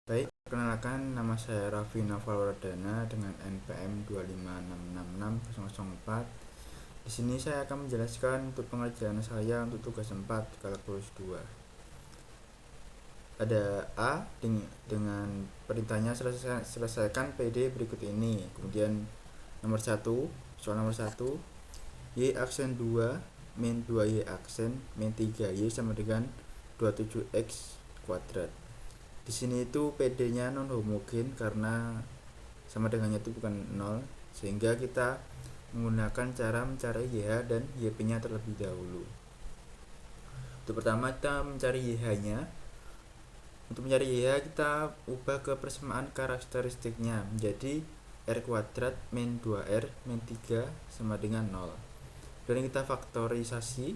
Baik, perkenalkan nama saya Raffi Navalwardana dengan NPM 2566604. Di sini saya akan menjelaskan untuk pengerjaan saya untuk tugas 4 kalkulus 2. Ada A dengan perintahnya selesaikan PD berikut ini. Kemudian soal nomor 1, Y aksen 2 min 2Y aksen min 3Y sama dengan 27X kuadrat. Di sini itu PD-nya non homogen karena sama dengannya itu bukan 0, sehingga kita menggunakan cara mencari YH dan YP-nya terlebih dahulu. Untuk pertama kita mencari YH-nya. Untuk mencari YH kita ubah ke persamaan karakteristiknya menjadi R kuadrat min 2R min 3 sama dengan 0. Dan kita faktorisasi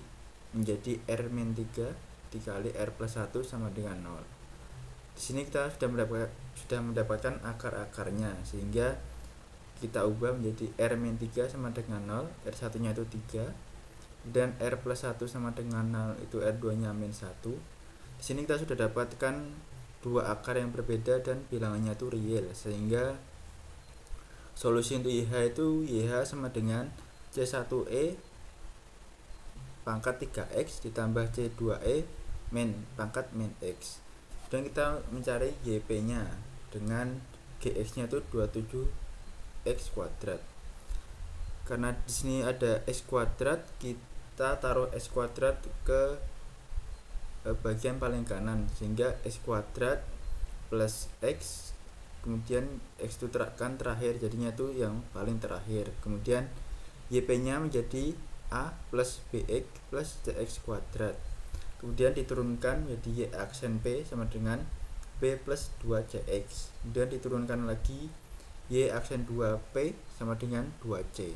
menjadi R min 3 dikali R plus 1 sama dengan 0. Di sini kita sudah mendapatkan akar-akarnya, sehingga kita ubah menjadi R min 3 sama dengan 0, R1 nya itu 3, dan R plus 1 sama dengan 0 itu R2 nya min 1. Di sini kita sudah dapatkan dua akar yang berbeda dan bilangannya itu real, sehingga solusi untuk YH itu YH sama dengan C1E pangkat 3X ditambah C2E min pangkat min X. Dan kita mencari YP-nya dengan GX-nya itu 27X kuadrat. Karena di sini ada X kuadrat, kita taruh X kuadrat ke bagian paling kanan, sehingga X kuadrat plus X, kemudian X itu kan terakhir, jadinya itu yang paling terakhir. Kemudian YP-nya menjadi A plus BX plus CX kuadrat. Kemudian diturunkan menjadi Y aksen P sama dengan P plus 2CX. Kemudian diturunkan lagi Y aksen 2P sama dengan 2C.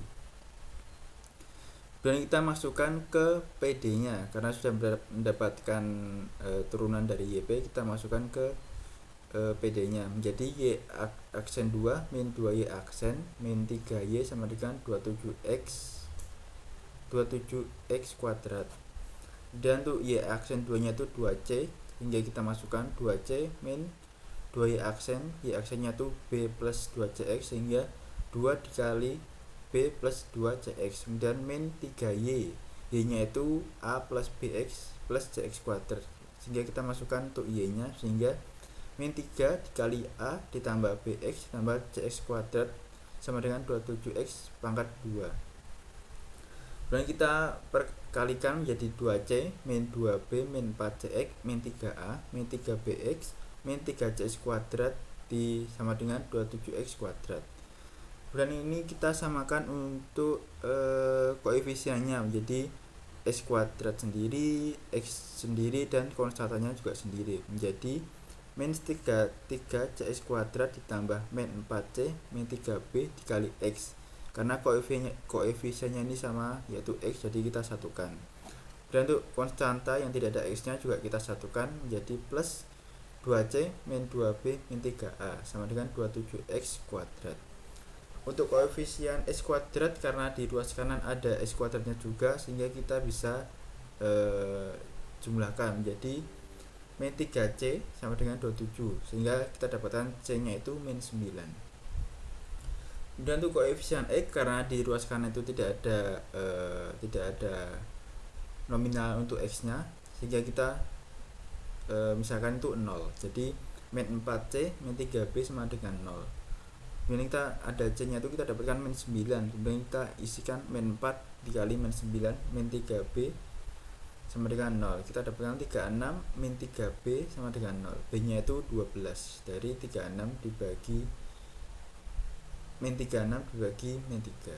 Dan kita masukkan ke PD-nya, karena sudah mendapatkan turunan dari YP, kita masukkan ke PD-nya menjadi Y aksen 2 min 2Y aksen min 3Y sama dengan 27X kuadrat. Dan untuk Y aksen 2 nya itu 2C, hingga kita masukkan 2C min 2Y aksen, Y aksennya itu B plus 2CX, sehingga 2 dikali B plus 2CX, kemudian min 3Y, Y nya itu A plus BX plus CX kuadrat, sehingga kita masukkan untuk Y nya, sehingga min 3 dikali A ditambah BX tambah CX kuadrat sama dengan 27X pangkat 2. Dan kita perkalikan menjadi 2C min 2B min 4CX min 3A min 3BX min 3CX kuadrat sama dengan 27X kuadrat. Dan ini kita samakan untuk koefisiennya menjadi X kuadrat sendiri, X sendiri, dan konstantannya juga sendiri, menjadi min 3CX kuadrat ditambah min 4C min 3B dikali X. Karena koefisiennya ini sama, yaitu X, jadi kita satukan. Dan untuk konstanta yang tidak ada X nya juga kita satukan menjadi plus 2C min 2B min 3A sama dengan 27X kuadrat. Untuk koefisien X kuadrat, karena di ruas kanan ada X kuadratnya juga, sehingga kita bisa jumlahkan menjadi min 3C sama dengan 27, sehingga kita dapatkan C nya itu min 9. Dan untuk koefisien X, karena di ruas kanan itu tidak ada nominal untuk X nya, sehingga kita misalkan itu 0, jadi min 4C min 3B sama dengan 0. Kemudian kita ada C nya itu kita dapatkan min 9, kemudian kita isikan min 4 dikali min 9 min 3B sama dengan 0. Kita dapatkan 36 min 3B sama dengan 0. B nya itu 12, dari 36 dibagi min 36 dibagi min 3.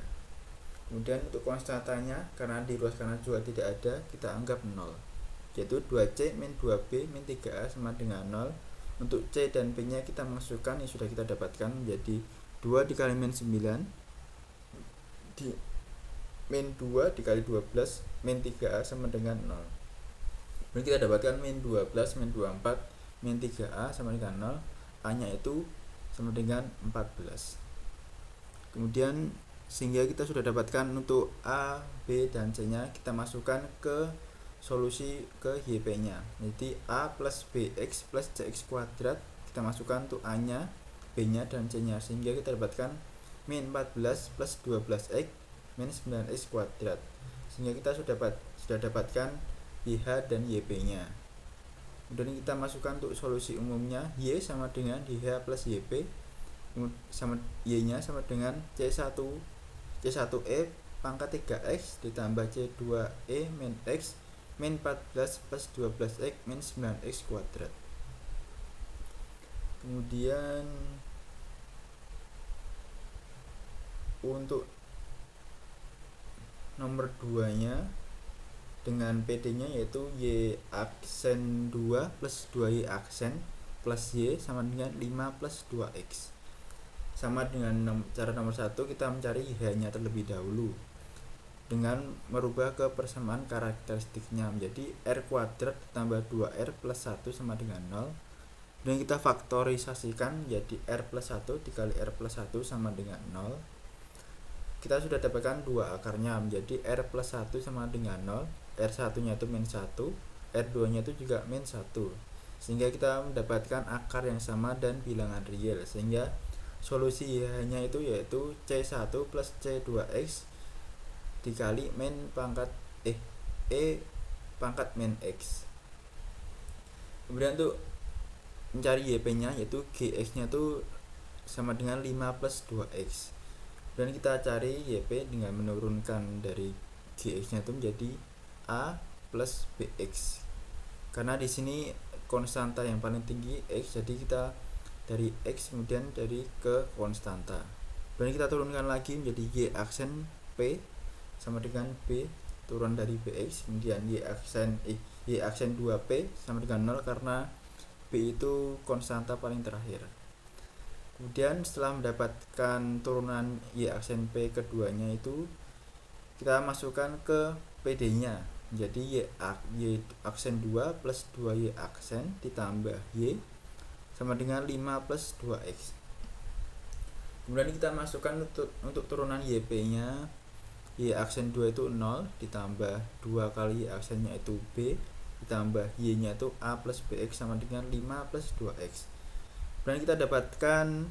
Kemudian untuk konstantanya, karena di ruas kanan juga tidak ada, kita anggap 0, yaitu 2C min 2B min 3A sama dengan 0. Untuk C dan B nya kita masukkan yang sudah kita dapatkan menjadi 2 dikali min 9 di min 2 dikali 12 min 3A sama dengan 0. Kemudian kita dapatkan min 12 min 24 min 3A sama dengan 0. A nya itu sama dengan 14. Kemudian sehingga kita sudah dapatkan untuk A, B, dan C nya, kita masukkan ke solusi ke YP nya, jadi A plus BX plus CX kuadrat kita kita masukkan untuk A nya, B nya, dan C nya, sehingga kita dapatkan min 14 plus 12x min 9x kuadrat, sehingga kita sudah dapatkan YH dan YP nya. Kemudian kita masukkan untuk solusi umumnya, Y sama dengan YH plus YP, sama Y nya sama dengan C1E pangkat 3x ditambah C2E min x min 14 plus 12x min 9x kuadrat. Kemudian untuk nomor 2 nya dengan PD nya yaitu Y aksen 2 plus 2Y aksen plus Y sama dengan 5 plus 2x. Sama dengan cara nomor 1, kita mencari YH nya terlebih dahulu dengan merubah ke persamaan karakteristiknya menjadi R kuadrat ditambah 2R plus 1 sama dengan 0. Dan kita faktorisasikan jadi R plus 1 dikali R plus 1 sama dengan 0. Kita sudah dapatkan 2 akarnya menjadi R plus 1 sama dengan 0. R1 nya itu min 1, R2 nya itu juga min 1, sehingga kita mendapatkan akar yang sama dan bilangan real, sehingga solusi YH nya itu yaitu C1 plus C2x dikali min pangkat E pangkat min x. Kemudian untuk mencari YP nya yaitu GX nya itu sama dengan 5 plus 2x, dan kita cari YP dengan menurunkan dari GX nya itu menjadi A plus BX, karena di sini konstanta yang paling tinggi X, jadi kita dari X kemudian dari ke konstanta, dan kita turunkan lagi menjadi Y aksen P sama dengan B turun dari BX, kemudian Y aksen 2P sama dengan 0 karena B itu konstanta paling terakhir. Kemudian setelah mendapatkan turunan Y aksen P keduanya itu, kita masukkan ke PD nya menjadi Y aksen 2 plus 2Y aksen ditambah Y sama dengan 5 plus 2x. Kemudian kita masukkan untuk turunan YP nya, Y aksen 2 itu 0 ditambah 2 kali Y aksennya itu B ditambah Y nya itu A plus BX sama dengan 5 plus 2x. Dan kita dapatkan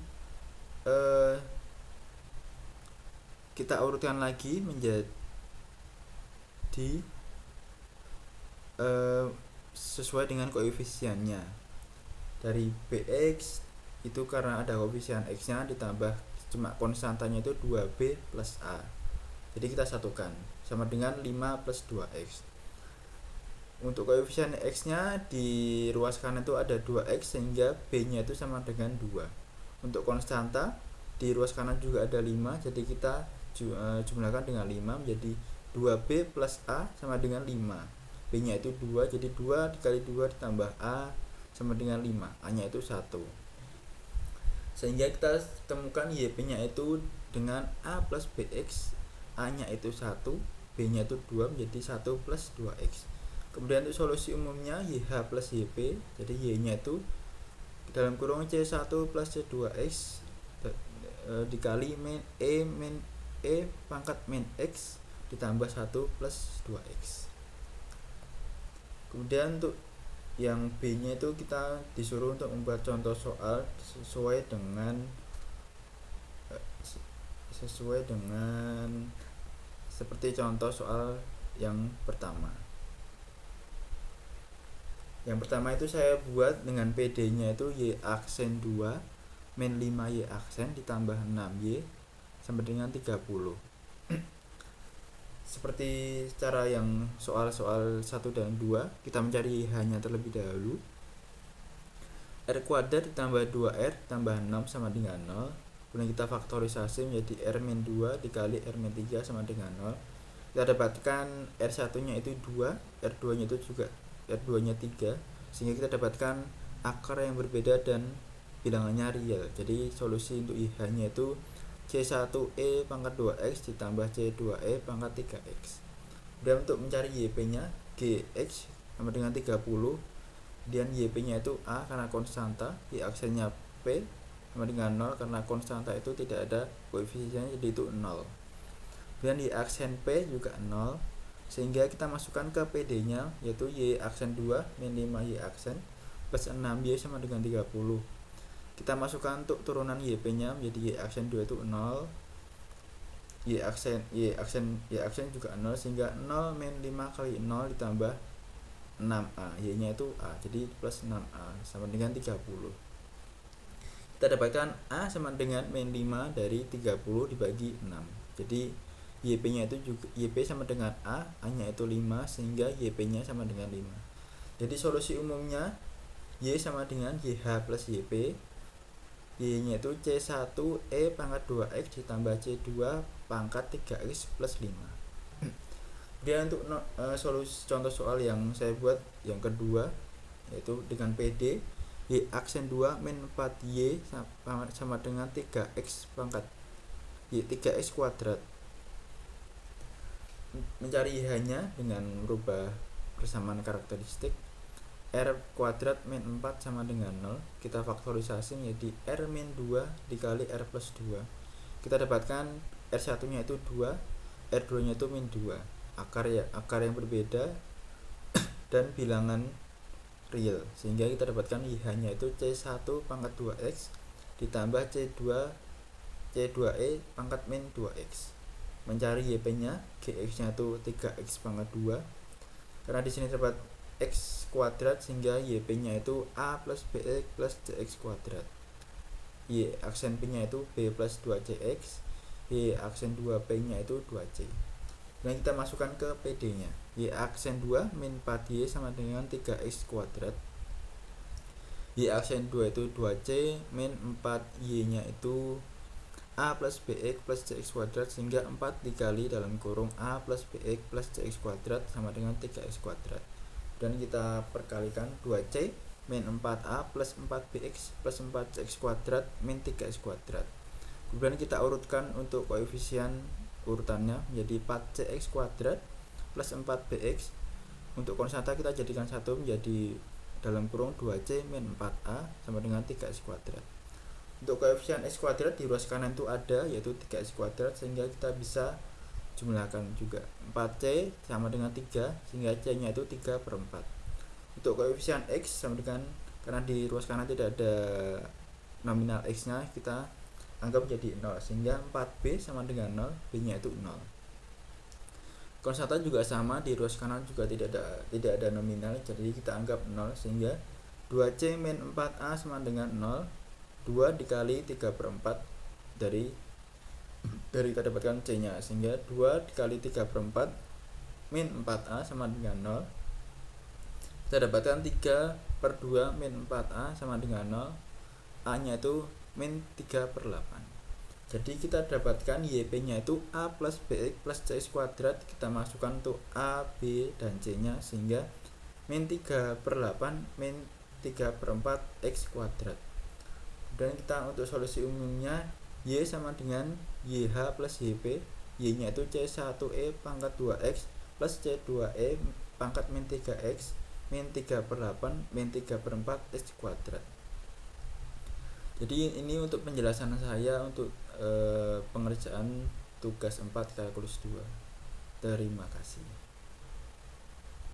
kita urutkan lagi menjadi sesuai dengan koefisiennya. Dari BX itu karena ada koefisien X nya ditambah cuma konstantanya itu 2B plus A, jadi kita satukan sama dengan 5 plus 2x. Untuk koefisien X nya di ruas kanan itu ada 2x, sehingga B nya itu sama dengan 2. Untuk konstanta di ruas kanan juga ada 5, jadi kita jumlahkan dengan 5 menjadi 2B plus A sama dengan 5. B nya itu 2, jadi 2 dikali 2 ditambah A sama dengan 5, A nya itu 1, sehingga kita temukan YP nya itu dengan A plus BX, A nya itu 1, B nya itu 2 menjadi 1 plus 2x. Kemudian untuk solusi umumnya YH plus YP, jadi Y nya itu dalam kurung C1 plus C2x dikali min E pangkat min x ditambah 1 plus 2x. Kemudian untuk yang B nya itu kita disuruh untuk membuat contoh soal sesuai dengan seperti contoh soal yang pertama. Yang pertama itu saya buat dengan PD nya itu Y aksen 2 min 5Y aksen ditambah 6Y sama dengan 30. Seperti cara yang soal-soal 1 dan 2, kita mencari YH nya terlebih dahulu. R kuadrat ditambah 2R tambah 6 sama dengan 0. Kemudian kita faktorisasi menjadi R min 2 dikali R min 3 sama dengan 0. Kita dapatkan R1 nya itu 2, R2 nya itu juga R2 nya 3, sehingga kita dapatkan akar yang berbeda dan bilangannya real. Jadi solusi untuk YH nya itu C1E pangkat 2x ditambah C2E pangkat 3x. Dan untuk mencari YP nya GX sama dengan 30, dan YP nya itu A karena konstanta, Y aksennya P sama dengan 0 karena konstanta itu tidak ada koefisiennya, jadi itu 0. Dan Y aksen P juga 0, sehingga kita masukkan ke PD nya yaitu Y aksen 2 min 5Y aksen plus 6Y sama dengan 30. Kita masukkan untuk turunan YP nya menjadi Y aksen 2 itu 0, Y aksen juga 0, sehingga 0 min 5 kali 0 ditambah 6A, Y nya itu A, jadi plus 6A sama dengan 30. Kita dapatkan A sama dengan min 5 dari 30 dibagi 6, jadi YP nya itu juga, YP sama dengan A nya itu 5, sehingga YP nya sama dengan 5. Jadi solusi umumnya Y sama dengan YH plus YP, Y nya itu C1E pangkat 2X ditambah C2 pangkat 3X plus 5. Kemudian untuk solusi contoh soal yang saya buat yang kedua, yaitu dengan PD Y aksen 2 min 4Y sama dengan 3X pangkat Y 3X kuadrat. Mencari Y nya dengan merubah persamaan karakteristik. R kuadrat min 4 sama dengan 0, kita faktorisasi menjadi R min 2 dikali R plus 2. Kita dapatkan R1 nya itu 2, R2 nya itu min 2, akar yang berbeda dan bilangan real, sehingga kita dapatkan YH nya itu C1 pangkat 2X ditambah C2E pangkat min 2X. Mencari YP nya, GX nya itu 3X pangkat 2, karena di sini terdapat X kuadrat, sehingga YP nya itu A plus BX plus CX kuadrat. Y aksen P nya itu B plus 2CX, Y aksen 2P nya itu 2C. Dan kita masukkan ke PD nya, Y aksen 2 min 4Y sama dengan 3X kuadrat, Y aksen 2 itu 2C min 4Y nya itu A plus BX plus CX kuadrat, sehingga 4 dikali dalam kurung A plus BX plus CX kuadrat sama dengan 3X kuadrat. Dan kita perkalikan 2C min 4A plus 4BX plus 4CX kuadrat min 3X kuadrat. Kemudian kita urutkan untuk koefisien urutannya menjadi 4CX kuadrat plus 4BX. Untuk konstanta kita jadikan 1 menjadi dalam kurung 2C min 4A sama dengan 3X kuadrat. Untuk koefisien X kuadrat di ruas kanan itu ada, yaitu 3X kuadrat, sehingga kita bisa jumlahkan juga. 4C sama dengan 3, sehingga C nya itu 3/4. Untuk koefisien X sama dengan, karena di ruas kanan tidak ada nominal X nya, kita anggap menjadi 0, sehingga 4B sama dengan 0, B nya itu 0. Konstanta juga sama, di ruas kanan juga tidak ada nominal, jadi kita anggap 0, sehingga 2C min 4A sama dengan 0, 2 dikali 3/4 dari kita dapatkan C nya, sehingga 2 dikali 3/4 min 4A sama dengan 0, kita dapatkan 3/2 min 4A sama dengan 0, A nya itu min 3/8. Jadi kita dapatkan YP nya itu A plus BX plus CX kuadrat, kita masukkan untuk A, B, dan C nya, sehingga min 3/8 min 3/4 X kuadrat. Dan kita untuk solusi umumnya Y sama dengan YH plus YP, Y nya itu C1E pangkat 2X plus C2E pangkat min 3X min 3/8 min 3/4 X kuadrat. Jadi ini untuk penjelasan saya untuk pengerjaan tugas 4 kalkulus 2. Terima kasih.